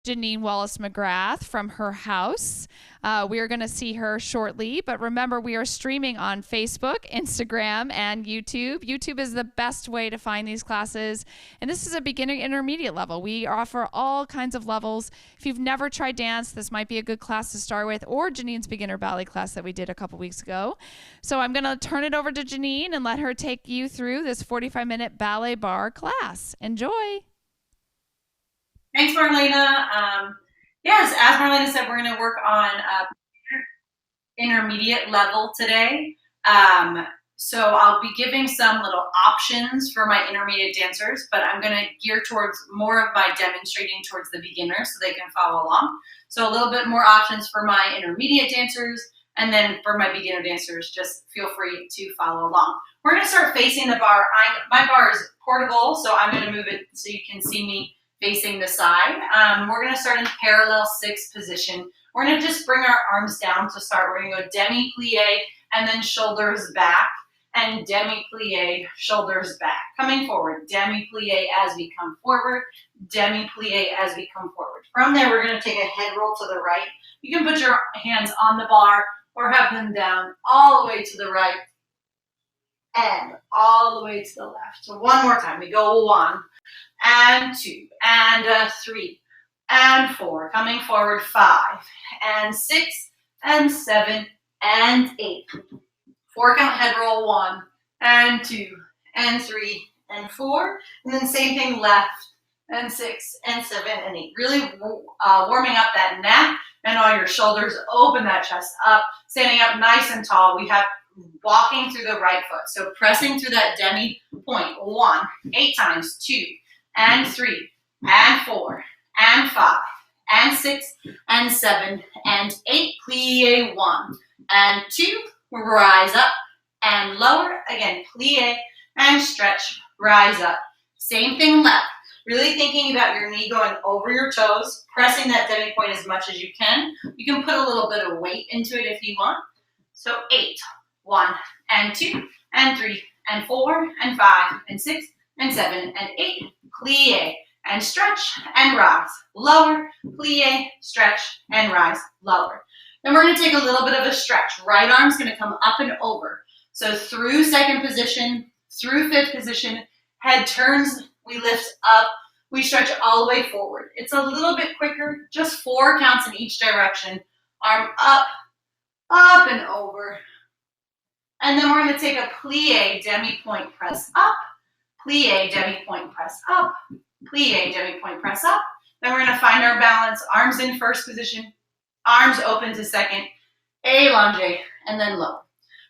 Genene Wallis McGrath from her house. We are going to see her shortly, but remember, we are streaming on Facebook, Instagram, and YouTube. YouTube is the best way to find these classes, and this is a beginner intermediate level. We offer all kinds of levels. If you've never tried dance, this might be a good class to start with, or Janene's beginner ballet class that we did a couple weeks ago. So I'm going to turn it over to Genene and let her take you through this 45-minute ballet bar class. Enjoy. Thanks, Marlena. Yes, as Marlena said, we're going to work on intermediate level today. So I'll be giving some little options for my intermediate dancers, but I'm going to gear towards more of my demonstrating towards the beginners so they can follow along. So a little bit more options for my intermediate dancers, and then for my beginner dancers, just feel free to follow along. We're going to start facing the bar. My bar is portable, so I'm going to move it so you can see me facing the side. We're going to start in parallel 6 position. We're going to just bring our arms down to start. We're going to go demi-plie and then shoulders back, and demi-plie, shoulders back. Coming forward, demi-plie as we come forward, demi-plie as we come forward. From there, we're going to take a head roll to the right. You can put your hands on the bar or have them down all the way to the right and all the way to the left. So one more time. We go 1 and 2 and 3 and 4. Coming forward, 5 and 6 and 7 and 8. 4 count head roll, 1 and 2 and 3 and 4. And then same thing left, and 6 and 7 and 8. Really warming up that neck and all your shoulders. Open that chest up, standing up nice and tall. We have walking through the right foot. So pressing through that demi point. 1, 8 times, 2 and 3 and 4 and 5 and 6 and 7 and 8. Plie 1 and 2. Rise up and lower. Again, plie and stretch. Rise up. Same thing left. Really thinking about your knee going over your toes, pressing that demi point as much as you can. You can put a little bit of weight into it if you want. So 8, 1 and 2 and 3 and 4 and 5 and 6 and 7 and 8. Plie and stretch and rise. Lower, plie, stretch, and rise. Lower. Then we're going to take a little bit of a stretch. Right arm's going to come up and over. So through second position, through fifth position, head turns, we lift up, we stretch all the way forward. It's a little bit quicker, just 4 counts in each direction. Arm up, up and over. And then we're going to take a plie, demi-point, press up, plie, demi-point, press up, plie, demi-point, press up. Then we're going to find our balance, arms in first position, arms open to second, allonge, and then low.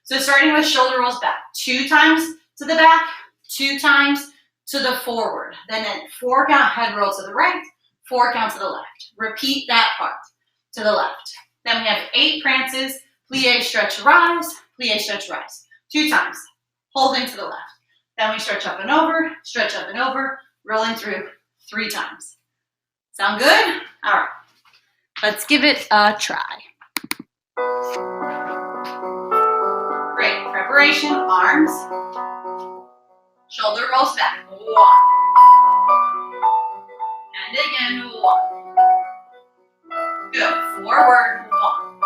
So starting with shoulder rolls back, 2 times to the back, 2 times to the forward. Then 4 count head roll to the right, 4 count to the left. Repeat that part to the left. Then we have 8 prances, plie, stretch, rise, 2 times, holding to the left. Then we stretch up and over, stretch up and over, rolling through 3 times. Sound good? All right. Let's give it a try. Great. Preparation, arms. Shoulder rolls back. 1. And again, 1. Good. Forward, 1.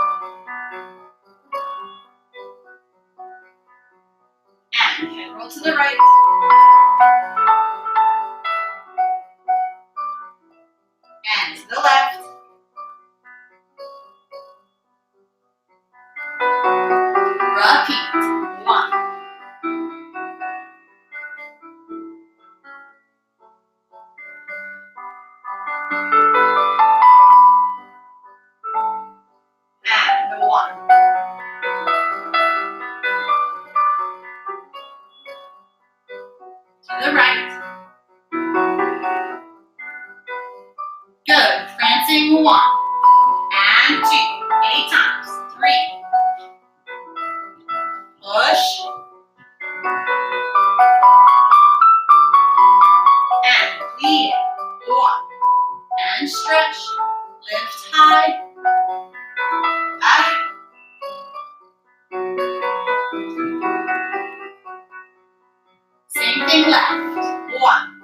And head roll to the right. And to the left. Repeat. 1. And 1. To the right. Good. Prancing 1 and 2. 8 times. 3. Push. And plie. 1. And stretch. Lift high. Back. Same thing left. 1.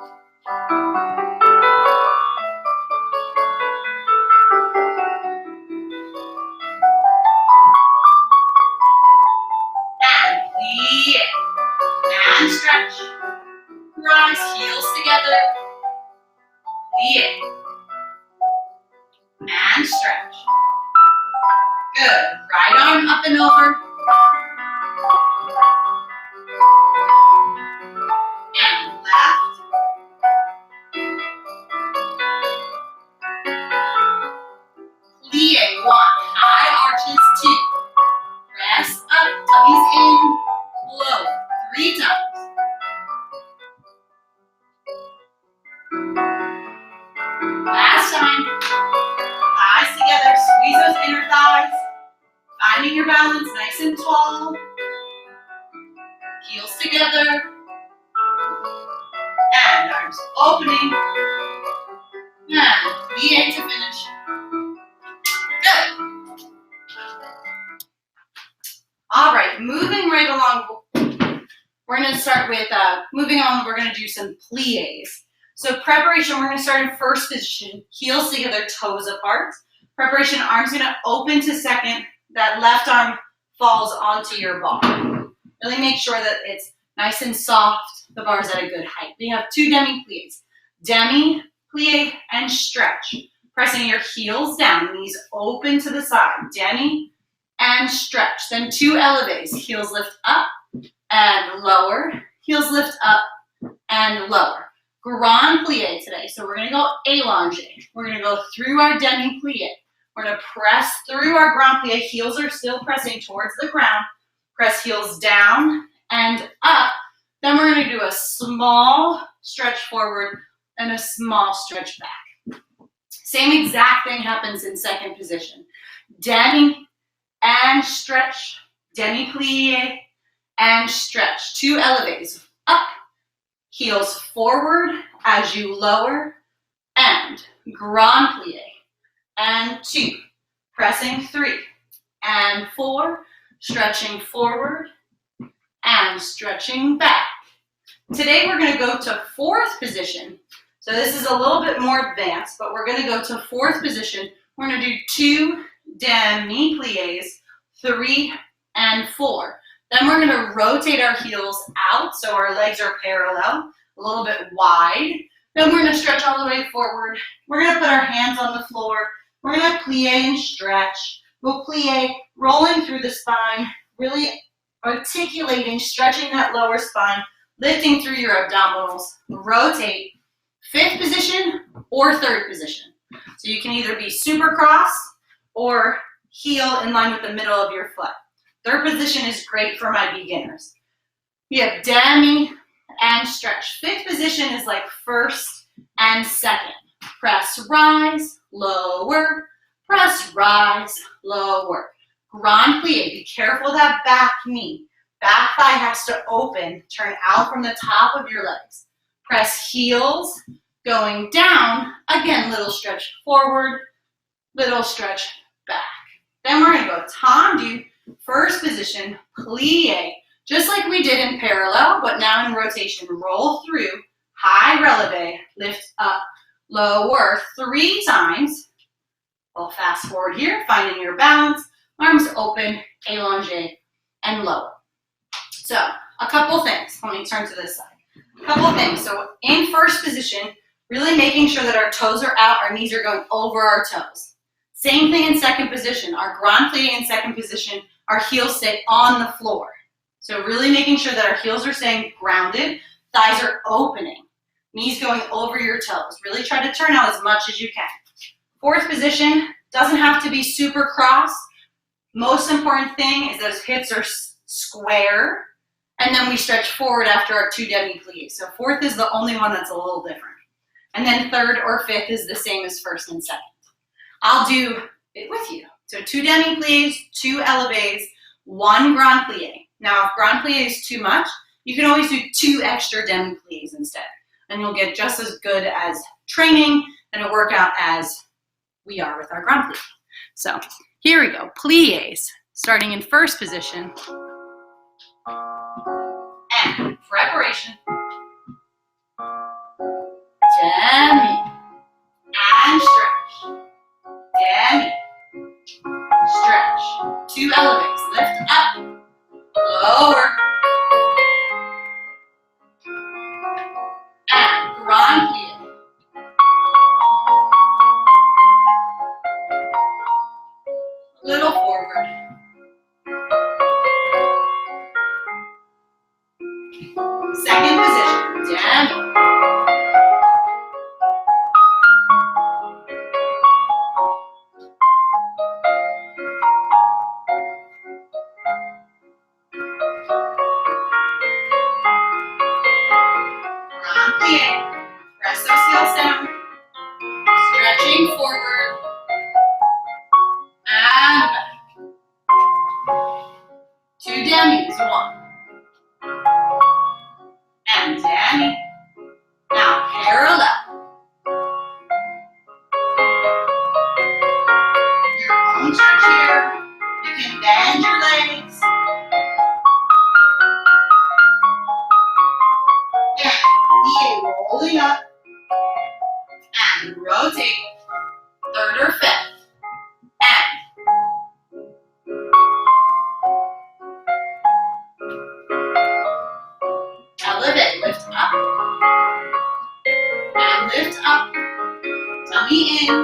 tummies in, lower. 3 times. Last time. Eyes together, squeeze those inner thighs. Finding your balance nice and tall. Heels together. And arms opening. And plié to finish. Good. All right, moving right along. We're going to start with, moving on, we're going to do some pliés. So preparation, we're going to start in first position. Heels together, toes apart. Preparation, arms going to open to second. That left arm falls onto your bar. Really make sure that it's nice and soft. The bar's at a good height. We have 2 demi-pliés. Demi, plié, and stretch. Pressing your heels down, knees open to the side. Demi and stretch. Then 2 elevés. Heels lift up and lower. Heels lift up and lower. Grand plié today. So we're going to go allongé. We're going to go through our demi-plié. We're going to press through our grand plié. Heels are still pressing towards the ground. Press heels down and up. Then we're going to do a small stretch forward and a small stretch back. Same exact thing happens in second position. Demi and stretch. Demi-plié and stretch. 2 elevés. Up. Heels forward as you lower. And grand plié. And 2, pressing 3, and 4, stretching forward, and stretching back. Today we're going to go to fourth position. So this is a little bit more advanced, but we're going to go to fourth position. We're going to do 2 demi-pliés, 3, and 4. Then we're going to rotate our heels out so our legs are parallel, a little bit wide. Then we're going to stretch all the way forward. We're going to put our hands on the floor. We're going to plié and stretch. We'll plié, rolling through the spine, really articulating, stretching that lower spine, lifting through your abdominals. Rotate, 5th position or 3rd position. So you can either be super cross or heel in line with the middle of your foot. 3rd position is great for my beginners. We have demi and stretch. 5th position is like 1st and 2nd. Press, rise, lower, press, rise, lower. Grand plié, be careful of that back knee. Back thigh has to open, turn out from the top of your legs. Press heels, going down, again, little stretch forward, little stretch back. Then we're gonna go tendu, first position, plié, just like we did in parallel, but now in rotation. Roll through, high relevé, lift up, lower 3 times. We'll fast forward here, finding your balance, arms open, allongé, and lower. So, a couple things. Let me turn to this side. A couple things. So, in first position, really making sure that our toes are out, our knees are going over our toes. Same thing in second position. Our grand plié in second position, our heels stay on the floor. So, really making sure that our heels are staying grounded, thighs are opening. Knees going over your toes. Really try to turn out as much as you can. Fourth position, doesn't have to be super cross. Most important thing is those hips are square. And then we stretch forward after our 2 demi-pliés. So 4th is the only one that's a little different. And then 3rd or 5th is the same as 1st and 2nd. I'll do it with you. So 2 demi-pliés, 2 elevés, 1 grand plié. Now if grand plié is too much, you can always do 2 extra demi-pliés instead. And you'll get just as good as training and a workout as we are with our grand plié. So here we go, pliés, starting in first position. And preparation. Demi. And stretch. Demi. Stretch. 2 elevés, lift up, lower. And grand plié. Little forward. Second position, demi. plie. Press those heels down. Stretching forward. And back. 2 demis. 1. And demi. Now parallel. Your own stretch here. You can bend your legs. And plie, rolling up. And rotate. 3rd or 5th. And elevate, lift up. And lift up. Tummy in.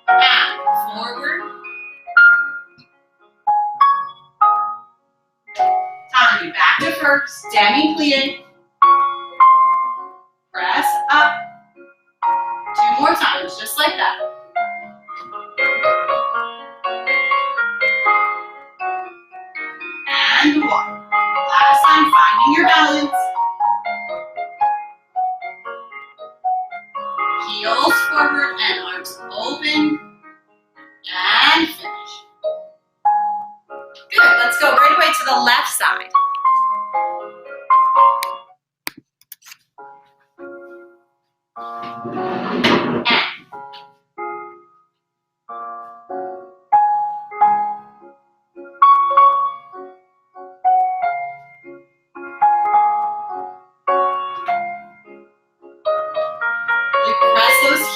And forward. Tendu, back to first. Demi plie. Press up. 2 more times, just like that. And 1. Last time, finding your balance. Heels forward and arms open. And finish. Good, let's go right away to the left side.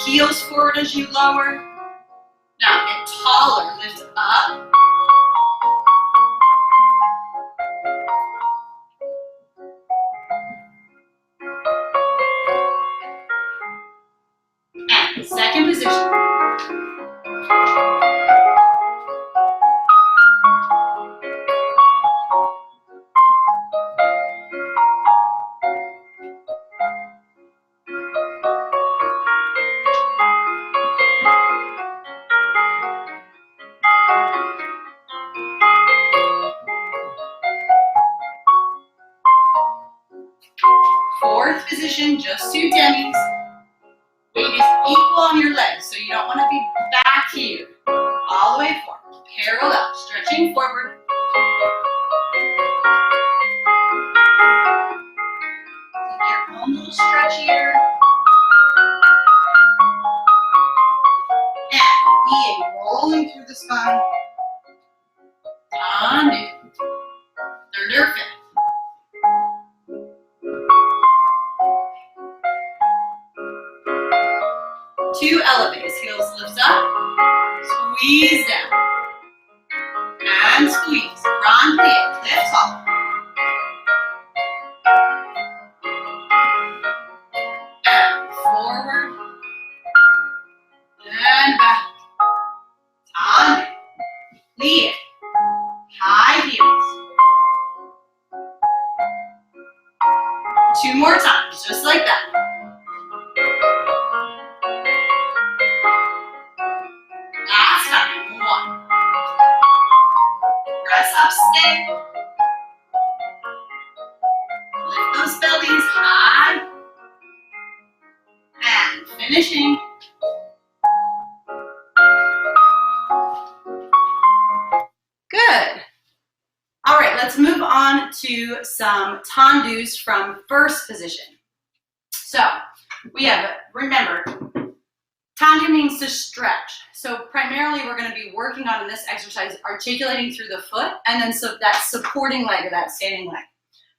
Heels forward as you lower. Now get taller, lift up. And second position. Fourth position, just 2 demis. Weight is equal on your legs, so you don't want to be back here. All the way forward. Parallel, stretching forward. Your own little stretch here. And plie, rolling through the spine. Tendu. 3rd or 5th. Two elevates, heels lift up, squeeze down, and squeeze. Grand plie, lift up. And forward, and back. Tendu, plie, high heels. 2 more times, just like that. Last time, 1. Press up, stay. Lift those bellies high. And finishing. Good. All right, let's move on to some tendus from first position. So we have, remember, tendu means to stretch. So primarily we're going to be working on in this exercise articulating through the foot and then so that supporting leg or that standing leg.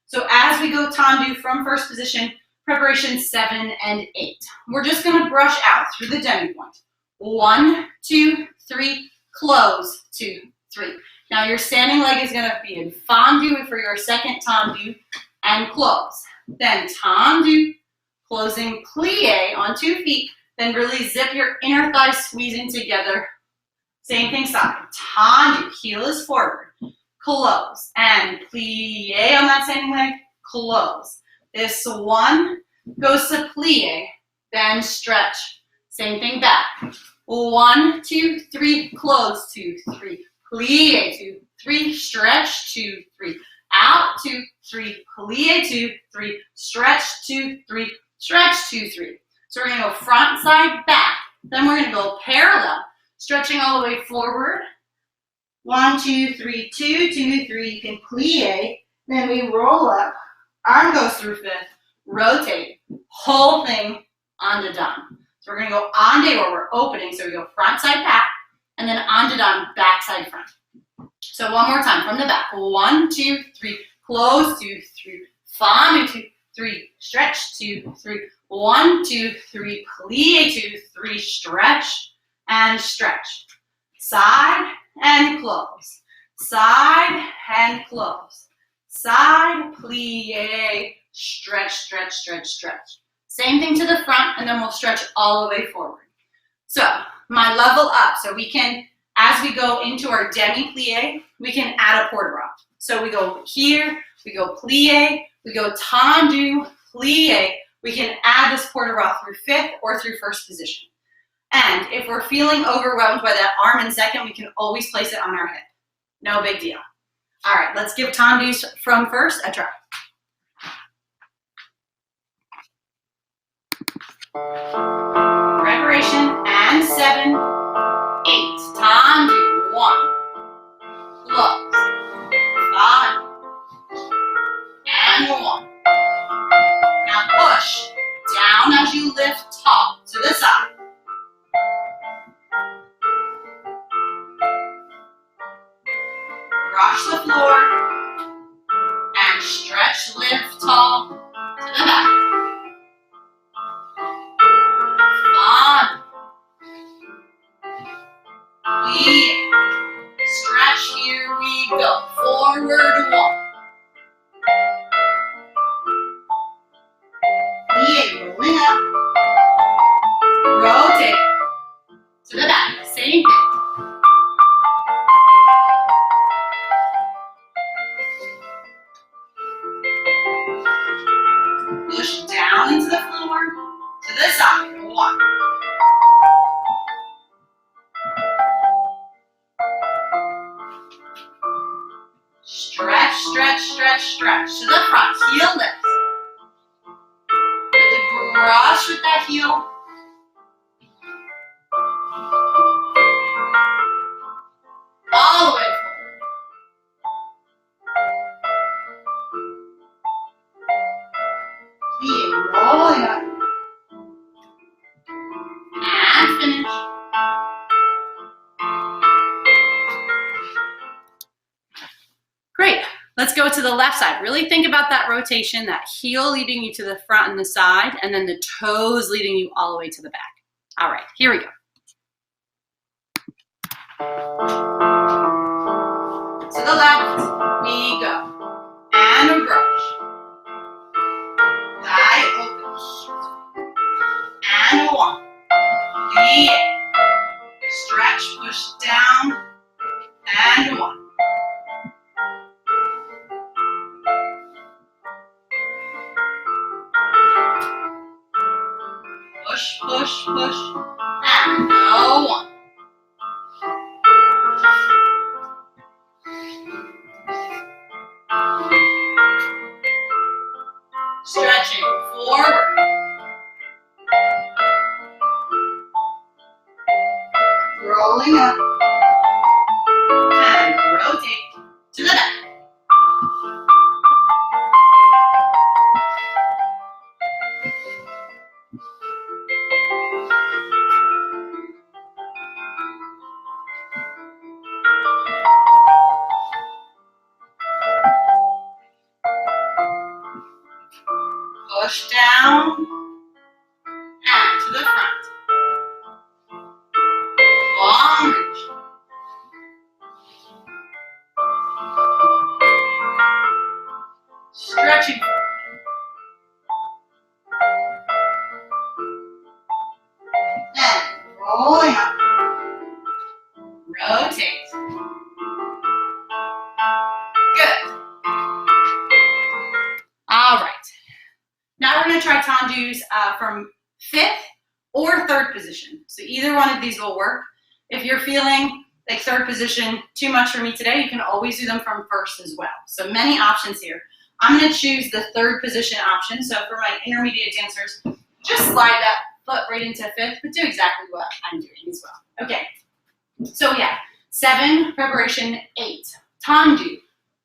So as we go tendu from first position, preparation 7 and 8. We're just going to brush out through the demi point. 1, 2, 3, close, 2, 3. Now your standing leg is going to be in fondue for your second tendu and close. Then tendu, closing plie on 2 feet. Then really zip your inner thighs squeezing together. Same thing side. Tendu, heel is forward. Close. And plie on that standing leg. Close. This one goes to plie. Then stretch. Same thing back. 1, 2, 3, close. 2, 3. Plie, 2, 3, stretch, 2, 3, out, 2, 3, plie, 2, 3, stretch, 2, 3, stretch, 2, 3. So we're gonna go front, side, back. Then we're gonna go parallel, stretching all the way forward. 1, 2, 3, 2, 2, 3, you can plie. Then we roll up, arm goes through 5th, rotate, whole thing onto done. So we're gonna go onde or we're opening, so we go front, side, back, and then onto done, back, side, front. So one more time from the back. 1, 2, 3, close, 2, 3, fondue, 2, 3, stretch, 2, 3, 1, 2, 3, plie, 2, 3, stretch and stretch. Side and close. Side and close. Side, plie, stretch, stretch, stretch, stretch. Same thing to the front, and then we'll stretch all the way forward. So my level up, so we can, as we go into our demi-plie, we can add a port de bras. So we go here, we go plie, we go tendu, plie. We can add this port de bras through 5th or through 1st position. And if we're feeling overwhelmed by that arm in 2nd, we can always place it on our hip. No big deal. All right, let's give tendus from 1st a try. Preparation and 7, 8, tendu, 1, close, 5, and 1. Now push down as you lift tall to the side. Brush the floor and stretch, lift tall to the back. Fun. Stretch, here we go. Forward 1. Rolling up. Rotate to the back. Same thing. Push down into the floor to the side. 1. Stretch, stretch, stretch, stretch to the front. Heel lifts. Really brush with that heel. All the way forward. Heel rolling up. And finish. Great. Let's go to the left side. Really think about that rotation, that heel leading you to the front and the side, and then the toes leading you all the way to the back. All right, here we go. To the left, we go. And a brush. Wide open. And 1. Stretch, push down. And 1. Push, push, push, and 1. Stretching forward. Rolling up. And rotate to the back. Push down and to the front. Long reach. Stretching forward. And rolling up. Rotate. Good. All right. Now we're going to try tendus from 5th or 3rd position. So either one of these will work. If you're feeling like third position, too much for me today, you can always do them from first as well. So many options here. I'm going to choose the third position option. So for my intermediate dancers, just slide that foot right into fifth, but do exactly what I'm doing as well. Okay, so yeah, 7, preparation, 8, tendu,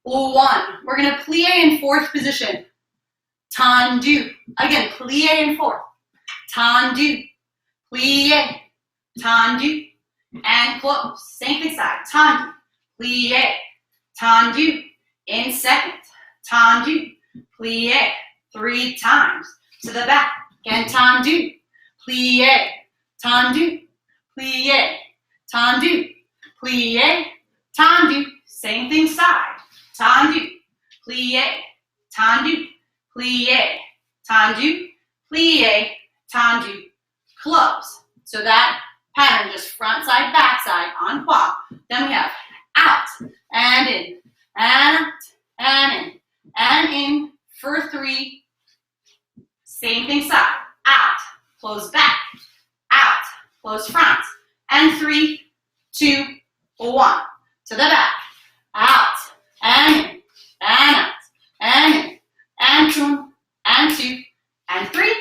1. We're going to plie in fourth position, tendu. Again, plie in fourth, tendu, plie, tendu, and close. Same thing side, tendu, plie, tendu, in second, tendu, plie, 3 times, to the back, again, tendu, plie, tendu, plie, tendu, plie, tendu, same thing side, tendu, plie, tendu, plie, tendu, plie, tendu, close. So that pattern, just front side, back side, en croix. Then we have out, and in, and out, and in, and in for 3. Same thing side, out, close back, out, close front, and 3, 2, 1. To the back, out, and in, and out, and in, and 2, and 2, and 3,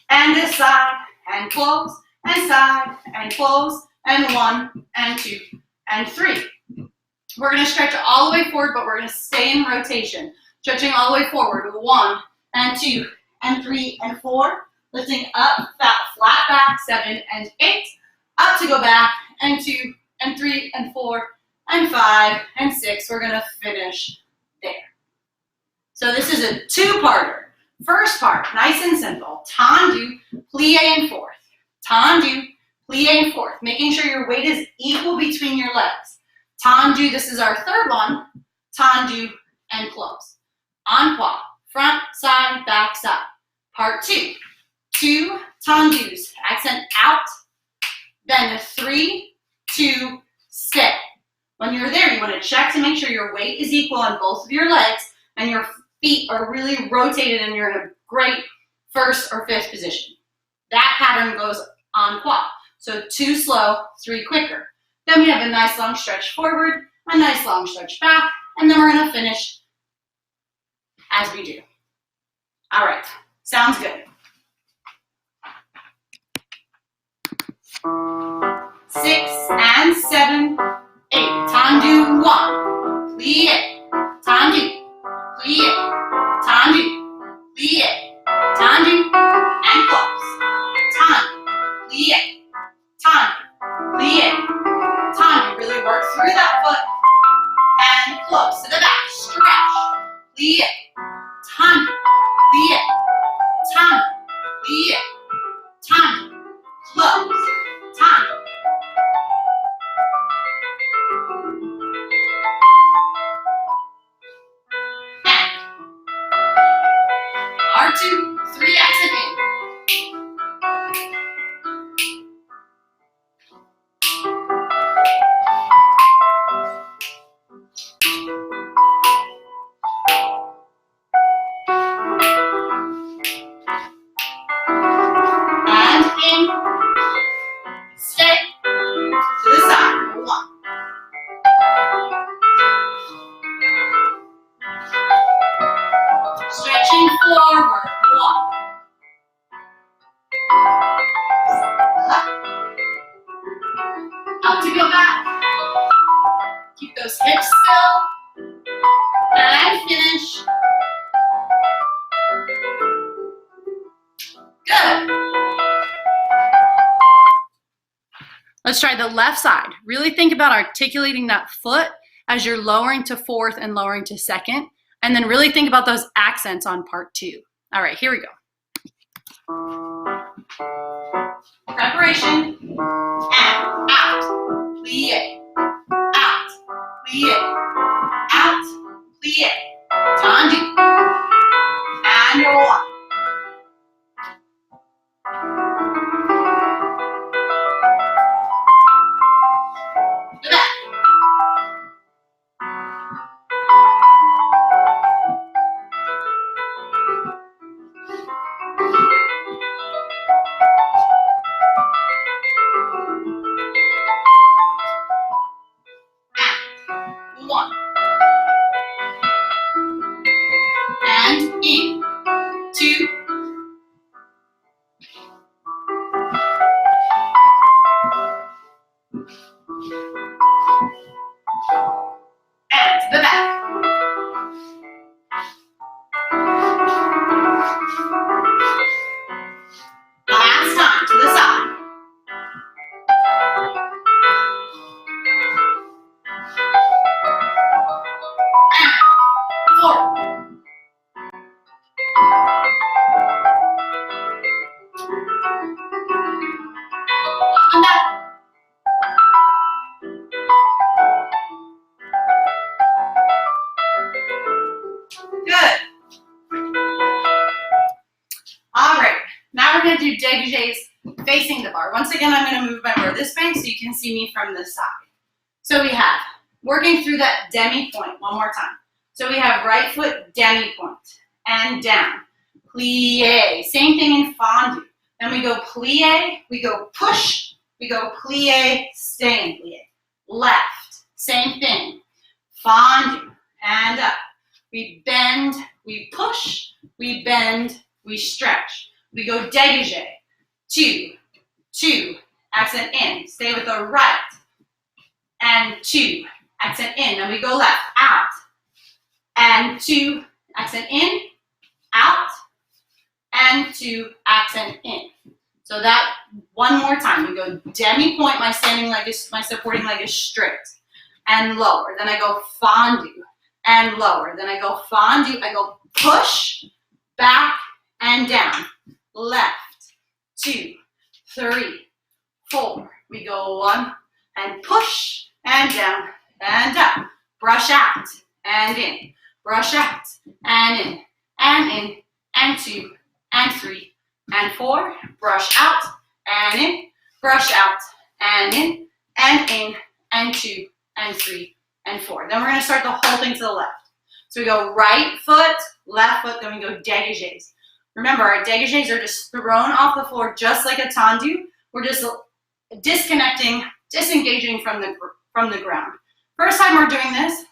and this side, and close, and side, and close, and 1, and 2, and 3. We're going to stretch all the way forward, but we're going to stay in rotation. Stretching all the way forward, 1, and 2, and 3, and 4. Lifting up, flat back, 7, and 8. Up to go back, and 2, and 3, and 4, and 5, and 6. We're going to finish there. So this is a 2-parter. First part, nice and simple. Tendu, plie in fourth. Tendu, plie in fourth. Making sure your weight is equal between your legs. Tendu, this is our third one. Tendu, and close. En croix, front, side, back, side. Part 2. 2 tendus. Accent out. Then 3, 2, stay. When you're there, you want to check to make sure your weight is equal on both of your legs and your feet are really rotated and you're in a great first or fifth position. That pattern goes en croix. So 2 slow, 3 quicker. Then we have a nice long stretch forward, a nice long stretch back, and then we're going to finish as we do. All right, sounds good. 6 and 7, 8. Tendu, 1. Plie, tendu, plie, tendu, plie, tendu, and close. Tendu, plie, tendu, plie, tendu. Really work through that foot and close to the back. Stretch, plie, tendu, plie, tendu, plie, tendu, close, tendu. R2, 3 exit in. And in. Stay. To the side. 1. Stretching forward. 1. Up to go back. Keep those hips still. And finish. Good. Let's try the left side. Really think about articulating that foot as you're lowering to fourth and lowering to second. And then really think about those accents on part 2. All right, here we go. Preparation. And out. Plie. Out. Plie. Out. Plie. Tendu. And 1. To the back. And to the back. Last time, to the side. And forward. And back. Good. All right. Now we're going to do dégagés facing the bar. Once again, I'm going to move my bar this way so you can see me from the side. So we have working through that demi-point one more time. So we have right foot demi-point and down. Plié. Same thing in fondue. Then we go plié, we go push, we go plié, stay in plié. Left. Same thing. Fondue and up. We bend, we push, we bend, we stretch. We go dégagé. 2, 2, accent in. Stay with the right. And 2, accent in. Then we go left, out. And 2, accent in, out. And 2, accent in. So that one more time. We go demi-point, my standing leg is, my supporting leg is straight. And lower. Then I go fondue. And lower. Then I go fondue. I go push, back, and down. Left, 2, 3, 4. We go 1, and push, and down, and up. Brush out, and in. Brush out, and in, and 2, and 3, and 4. Brush out, and in. Brush out, and in, and 2, and 3, and 4. Then we're going to start the whole thing to the left. So we go right foot, left foot, then we go dégagés. Remember, our dégagés are just thrown off the floor just like a tendu. We're just disconnecting, disengaging from the ground. First time we're doing this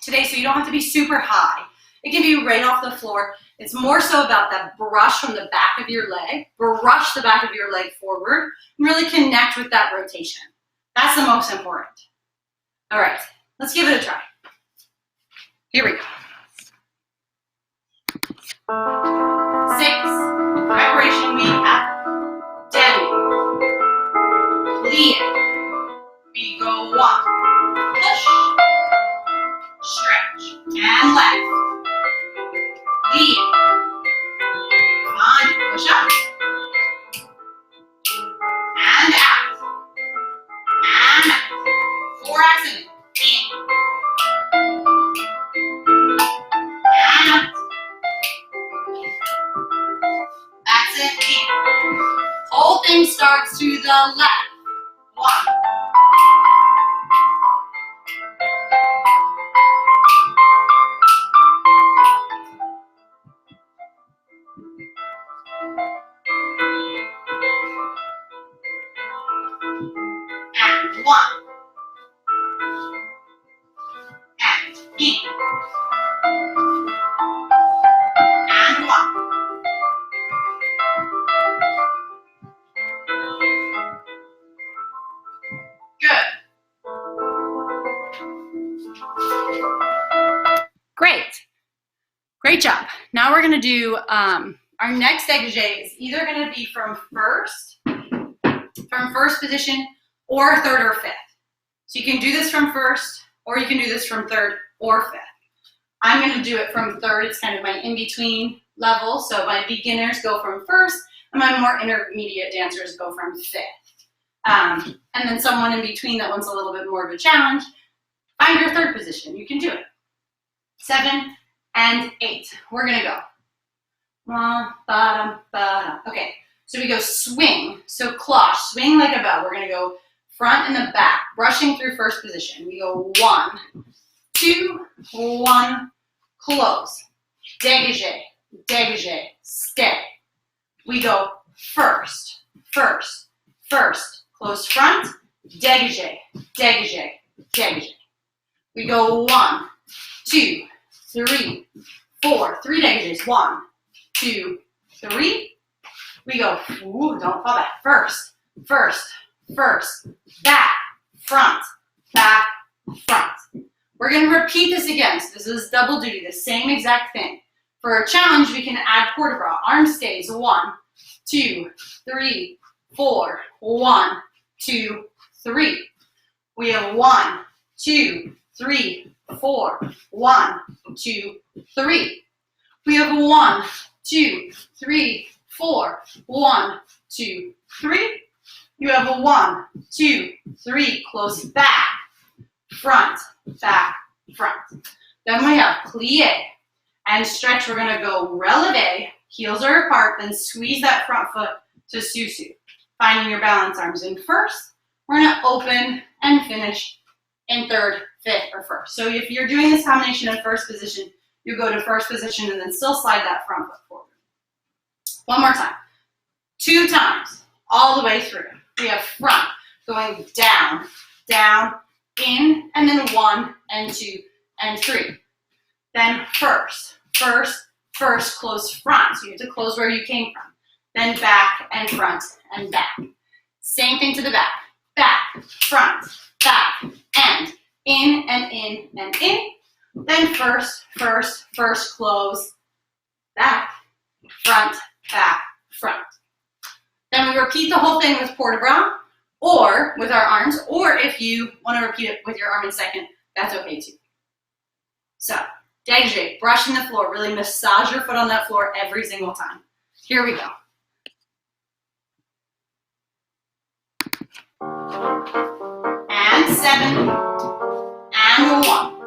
today, so you don't have to be super high. It can be right off the floor. It's more so about that brush from the back of your leg. Brush the back of your leg forward and really connect with that rotation. That's the most important. All right, let's give it a try. Here we go. 6, preparation, we have demi, plié, we go 1, push, stretch, and left, plié, on, push up, and out, and out, 4 accent, in, and out. Accent in. Whole thing starts to the left. 1. And 1. And in. And 1. Good. Great. Great job. Now we're going to do our next dégagé is either going to be from first position or third or fifth. So you can do this from first or you can do this from third or fifth. I'm going to do it from third. It's kind of my in-between level. So my beginners go from first and my more intermediate dancers go from fifth. And then someone in between that wants a little bit more of a challenge, find your third position. You can do it. 7 and 8. We're going to go. Okay, so we go swing. So cloche, swing like a bell. We're going to go front and the back, brushing through first position. We go 1, 2, 1, close. Dégagé, dégagé, stay. We go first, first, first. Close front, dégagé, dégagé, dégagé. We go 1, 2, 3, 4. 3 dégagés. 1, 2, 3. We go, ooh, don't fall back. First, first, first, back, We're going to repeat this again. So this is double duty, the same exact thing. For a challenge, we can add port de bras. Arm stays. 1, 2, 3, 4. 1, 2, 3. We have 1, 2, 3, 4. 1, 2, 3. We have 1, 2, 3, 4. 1, 2, 3. You have a 1, 2, 3. Close back, front, back, front. Then we have plie and stretch. We're going to go releve, heels are apart, then squeeze that front foot to susu. Finding your balance arms in first. We're going to open and finish in third, fifth, or first. So if you're doing this combination in first position, you go to first position and then still slide that front foot forward. One more time. 2 times, all the way through. We have front, going down, down, in, and then 1 and 2 and 3. Then first, first, first, close front. So you have to close where you came from. Then back and front and back. Same thing to the back. Back, front, back, and in and in and in. Then first, first, first, close, back, front, front. Then we repeat the whole thing with port de bras or with our arms, or if you want to repeat it with your arm in second, that's okay too. So, dégagé, brushing the floor, really massage your foot on that floor every single time. Here we go. And 7, and 1.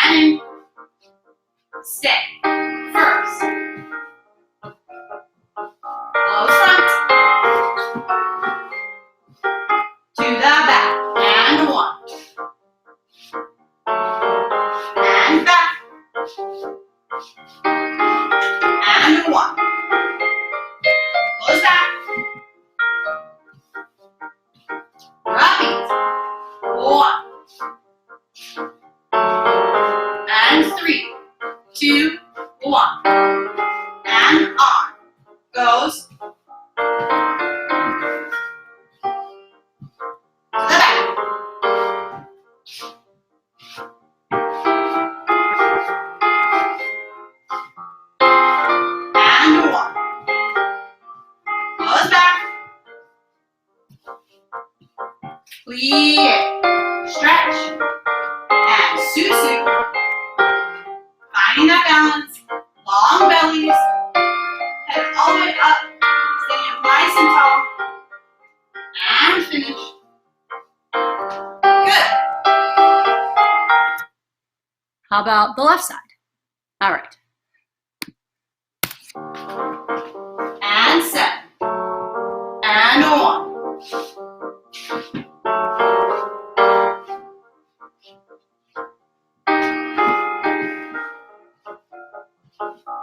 And stay. First. Close front. To the back. And 1. And back. And 1. Close back. Repeat. 1. And 3, 2, 1. And on. Goes. To the back. And 1. Close back. Plie. Stretch. And susu. Finding that balance. Long bellies. Head all the way up. Staying up nice and tall. And finish. Good. How about the left side? All right. And 7. And 1.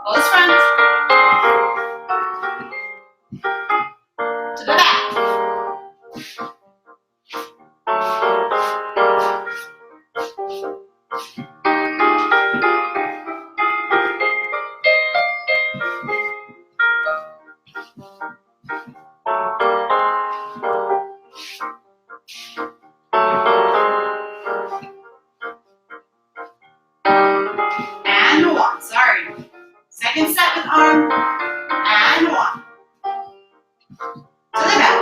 Close front. To the back. And 1. Sorry. Second set with arm. And 1. To the back.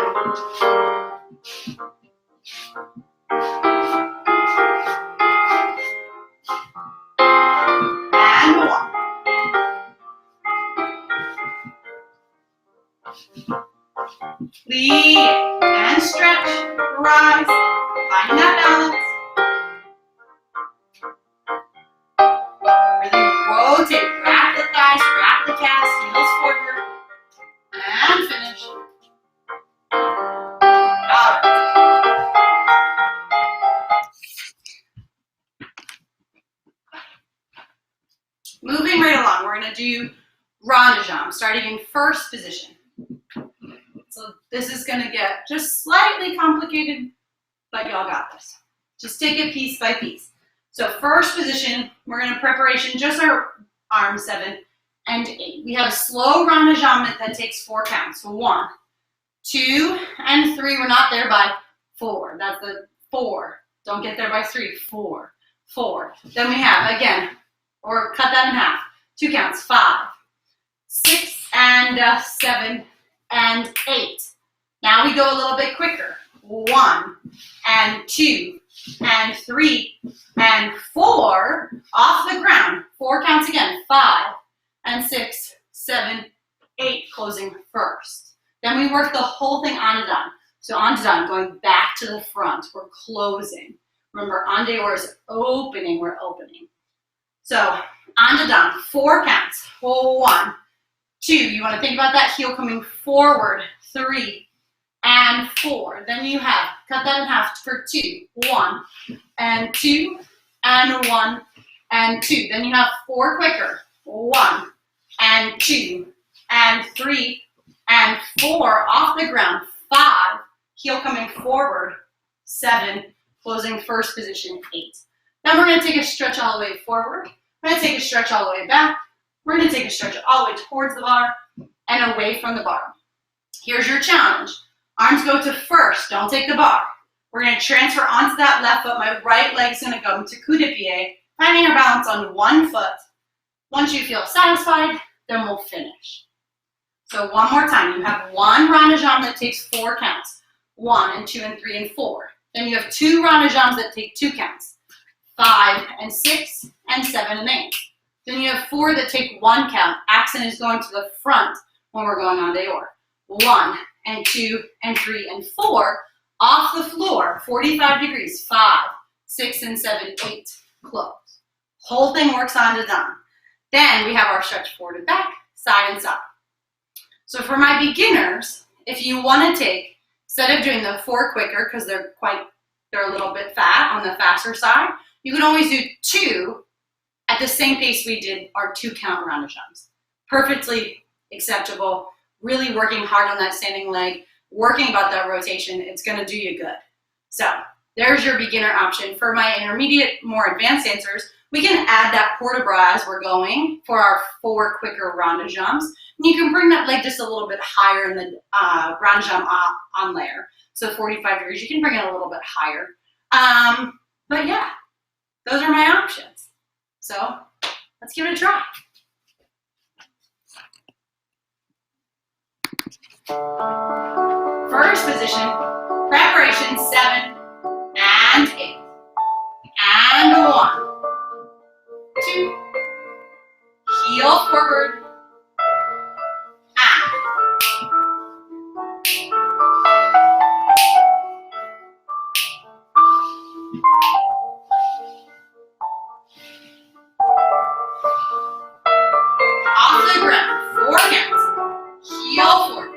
And 1. Plie and stretch. Rise. Find that balance. Really rotate. Wrap the thighs, wrap the calves, heels forward. And finish. All right. Moving right along, we're going to do rond de jambe, starting in first position. So this is going to get just slightly complicated, but y'all got this. Just take it piece by piece. So first position, we're going to preparation, just our arms, 7 and 8. We have a slow rond de jambe that takes 4 counts. So 1, 2, and 3. We're not there by 4. That's the 4. Don't get there by 3. 4, 4. Then we have, again, or cut that in half. 2 counts. 5, 6, and 7, and 8. Now we go a little bit quicker. 1, and 2, and 3, and 4 off the ground. 4 counts again. 5, and 6, 7, 8, closing first. Then we work the whole thing on to done. So on to done, going back to the front. We're closing. Remember, en dehors is opening. We're opening. So on to done. 4 counts. 1, 2. You want to think about that heel coming forward. 3, and 4. Then you have, cut that in half for 2. 1, and 2, and 1, and 2. Then you have 4 quicker. 1, and 2, and 3, and 4 off the ground. 5, heel coming forward. 7, closing first position. 8. Then we're going to take a stretch all the way forward. We're going to take a stretch all the way back. We're going to take a stretch all the way towards the bar and away from the bar. Here's your challenge. Arms go to first, don't take the bar. We're going to transfer onto that left foot. My right leg's going to go to coup de pied, finding our balance on one foot. Once you feel satisfied, then we'll finish. So one more time. You have 1 rond de jambe that takes 4 counts. 1, and 2, and 3, and 4. Then you have 2 rond de jambes that take 2 counts. 5, and 6, and 7, and 8. Then you have 4 that take 1 count. Accent is going to the front when we're going en dehors. 1, and 2, and 3, and 4 off the floor, 45 degrees. 5, 6, and 7, 8, close. Whole thing works on to done. Then we have our stretch forward and back, side and side. So for my beginners, if you want to take, instead of doing the 4 quicker because they're a little bit fat on the faster side, you can always do 2 at the same pace we did our 2 count rond de jambes. Perfectly acceptable. Really working hard on that standing leg, working about that rotation. It's going to do you good. So there's your beginner option. For my intermediate, more advanced dancers, we can add that port de bras as we're going for our 4 quicker rond de jambes. And you can bring that leg just a little bit higher in the rond de jambe on layer. So 45 degrees, you can bring it a little bit higher. But yeah, those are my options. So let's give it a try. First position, preparation, 7, and 8, and 1, 2, heel forward, and off the ground, 4 counts, heel forward.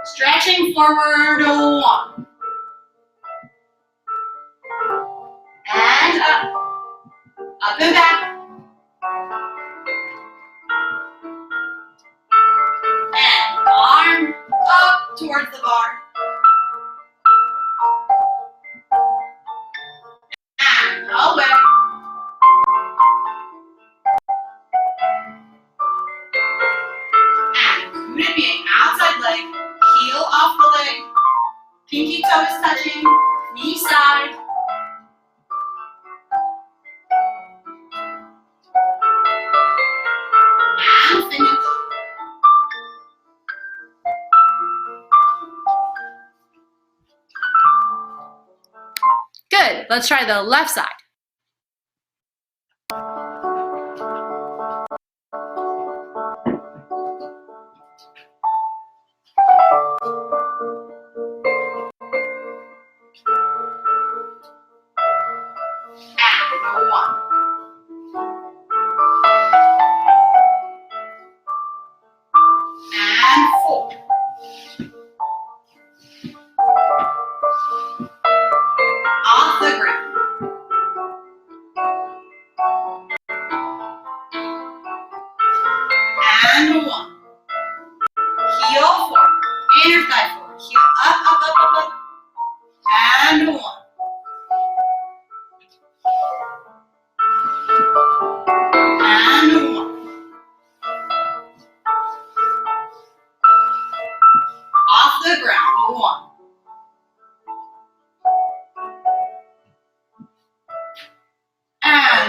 Stretching forward, 1. And up. Up and back. And arm up towards the bar. And away. And coup de pied, outside leg. Heel off the leg, pinky toe is touching, knee side. And finish. Good, let's try the left side.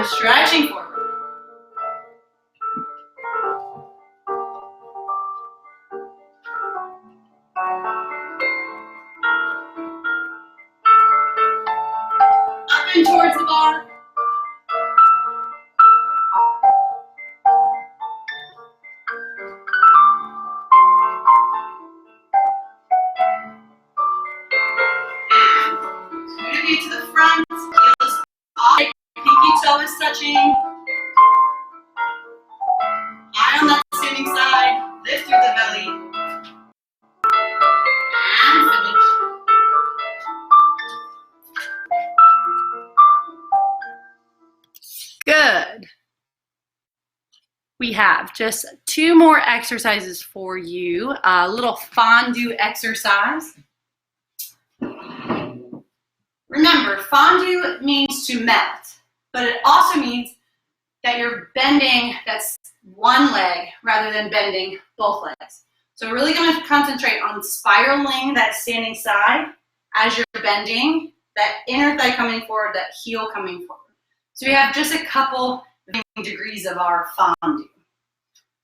And stretching forward. Up and towards the bar. And to the front, heels off, pinky toe is touching. Eye on that standing side, lift through the belly. And finish. Good. We have just 2 more exercises for you. A little fondue exercise. Remember, fondue means to melt, but it also means that you're bending that's one leg rather than bending both legs. So we're really going to concentrate on spiraling that standing side as you're bending, that inner thigh coming forward, that heel coming forward. So we have just a couple degrees of our fondue.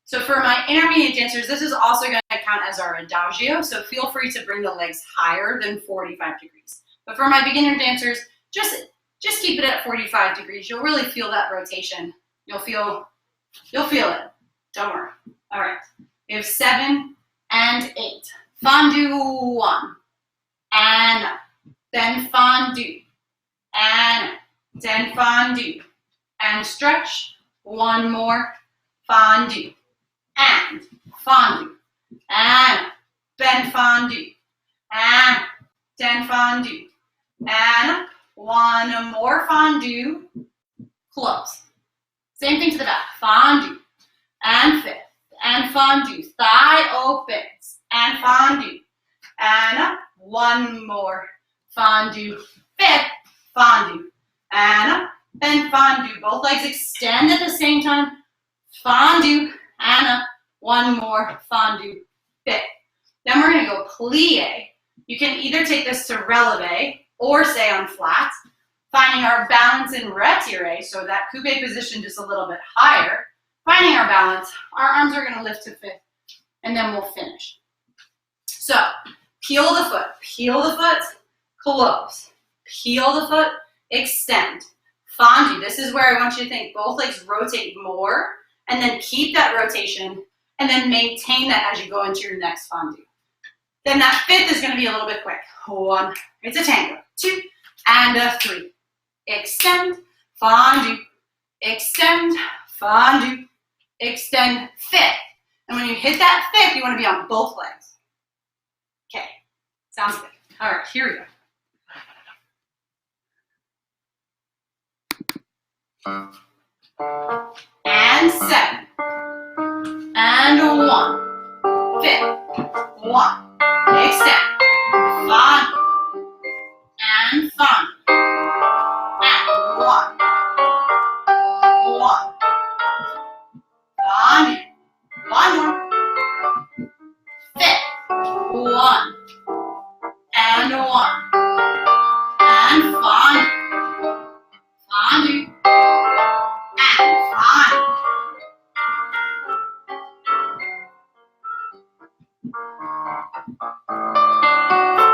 So for my intermediate dancers, this is also going to count as our adagio, so feel free to bring the legs higher than 45 degrees. But for my beginner dancers, just keep it at 45 degrees. You'll really feel that rotation. You'll feel it. Don't worry. All right. We have 7 and 8. Fondue 1. And then fondue. And then fondue. And stretch. 1 more. Fondue. And fondue. And then fondue. And then fondue. And 1 more fondue. Close. Same thing to the back. Fondue. And 5th. And fondue. Thigh opens. And fondue. And 1 more. Fondue. 5th. Fondue. And then fondue. Both legs extend at the same time. Fondue. And 1 more. Fondue. 5th. Then we're going to go plie. You can either take this to releve or stay on flat. Finding our balance in retiré, so that coupe position just a little bit higher. Finding our balance, our arms are going to lift to 5th, and then we'll finish. So, peel the foot, close. Peel the foot, extend. Fondue, this is where I want you to think both legs rotate more, and then keep that rotation, and then maintain that as you go into your next fondue. Then that 5th is going to be a little bit quick. 1, it's a tango. 2, and a 3. Extend, fondue, extend, fondue, extend, 5th. And when you hit that 5th, you want to be on both legs. Okay, sounds good. All right, here we go. And 7. And 1. 5th. 1. Extend. Fondue. And fondue. And 1. 1. Fondue. 1 more. 5th. 1. And 1. And fondue. Fondue. And fondue.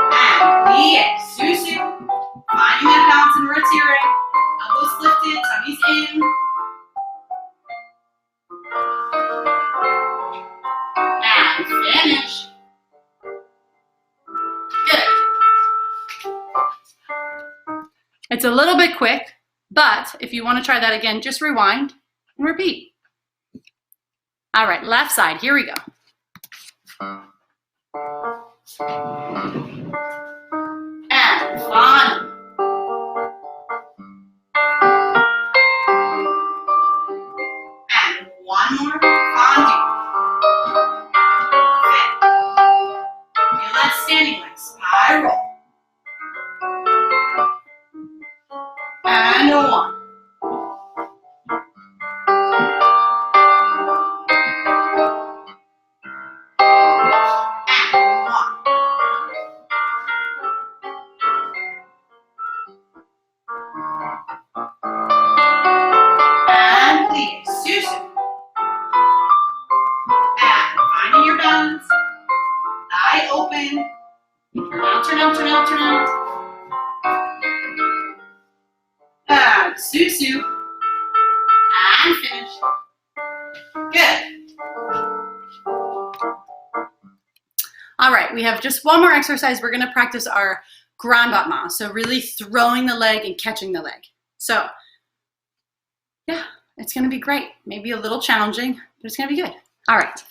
And plie. Susu. Finding that balance in retiré. Elbows lifted, tummies in. And finish. Good. It's a little bit quick, but if you want to try that again, just rewind and repeat. All right, left side, here we go. And fondue. And 1 more fondue. 5th. Feel that standing leg spiral. And 1. Suit, suit. And finish. Good. All right, we have just one more exercise. We're gonna practice our grand battement. So really throwing the leg and catching the leg. So yeah, it's gonna be great. Maybe a little challenging, but it's gonna be good. All right.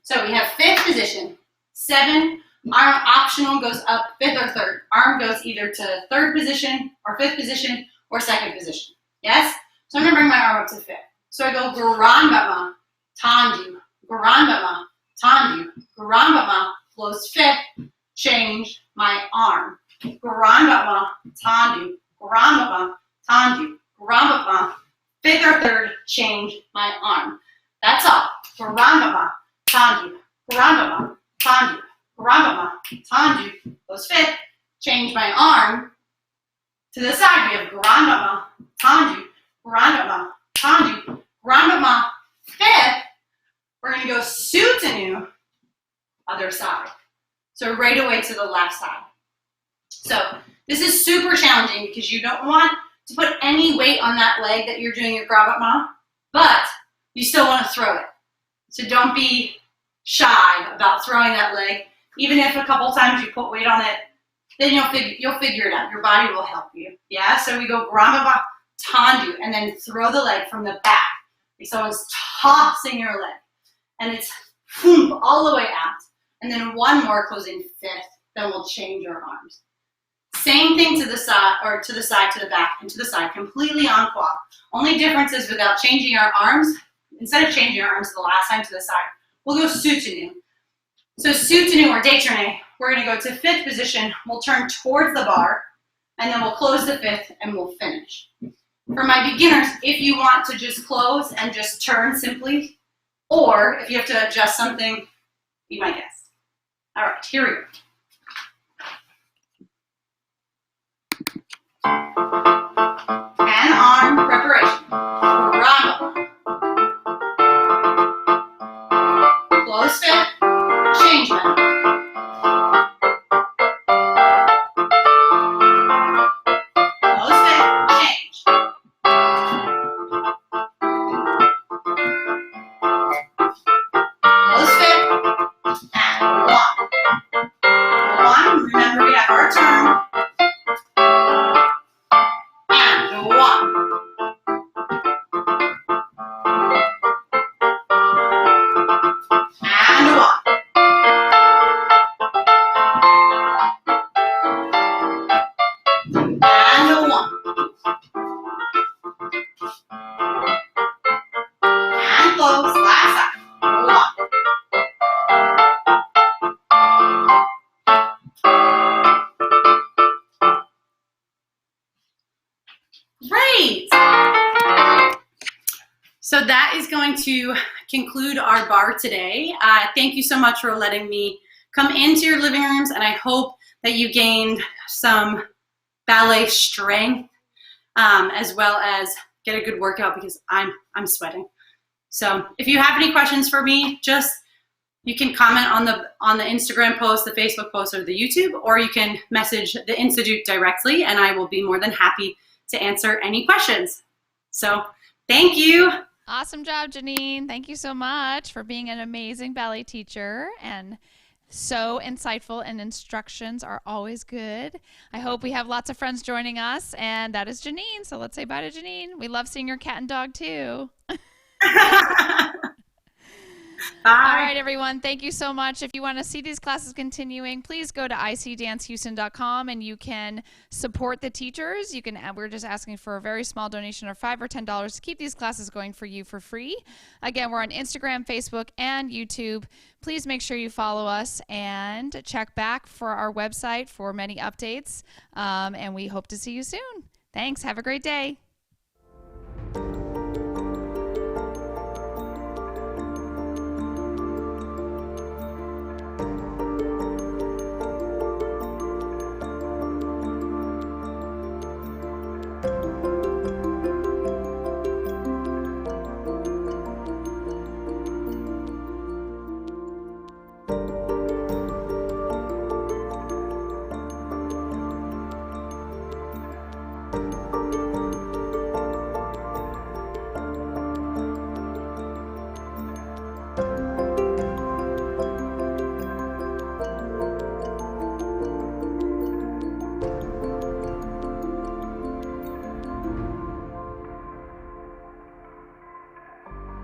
So we have fifth position, 7, arm optional goes up 5th or 3rd. Arm goes either to 3rd position or 5th position or 2nd position. Yes? So I'm gonna bring my arm up to 5th. So I go grand battement, tendu, grand battement, tendu, grand battement, close 5th, change my arm. Grand battement, tendu, grand battement, tendu, grand battement, 5th or 3rd, change my arm. That's all. Grand battement, tendu, grand battement, tendu, grand battement, tendu, close 5th, change my arm. To the side, we have grand battement, tendu, grand battement, tendu, grand battement, 5th. We're going to go soutenu, other side. So right away to the left side. So this is super challenging because you don't want to put any weight on that leg that you're doing your grand battement, but you still want to throw it. So don't be shy about throwing that leg. Even if a couple times you put weight on it, then you'll figure it out. Your body will help you. Yeah, so we go grand battement, tendu, and then throw the leg from the back. Like someone's tossing your leg. And it's all the way out. And then one more closing 5th, then we'll change our arms. Same thing to the side, or to the side, to the back, and to the side, completely en croix. Only difference is without changing our arms, instead of changing our arms the last time to the side, we'll go soutenu. So soutenu or détourné, we're gonna go to 5th position, we'll turn towards the bar, and then we'll close the 5th and we'll finish. For my beginners, if you want to just close and just turn simply, or if you have to adjust something, be my guest. All right, here we go. And arm preparation. Bravo. Close 5th, change bend. Close 5th, change. Close 5th, and 1. Remember we have our turn. And 1. And 1. And 1. And close, last side. 1. Great! So that is going to conclude our bar today. Thank you so much for letting me come into your living rooms, and I hope that you gained some ballet strength as well as get a good workout because I'm sweating. So if you have any questions for me, you can comment on the Instagram post, the Facebook post, or the YouTube, or you can message the Institute directly, and I will be more than happy to answer any questions. So thank you. Awesome job, Genene. Thank you so much for being an amazing ballet teacher and so insightful, and instructions are always good. I hope we have lots of friends joining us, and that is Genene. So let's say bye to Genene. We love seeing your cat and dog too. Bye. All right, everyone. Thank you so much. If you want to see these classes continuing, please go to icdancehouston.com and you can support the teachers. We're just asking for a very small donation of $5 or $10 to keep these classes going for you for free. Again, we're on Instagram, Facebook, and YouTube. Please make sure you follow us and check back for our website for many updates. And we hope to see you soon. Thanks. Have a great day.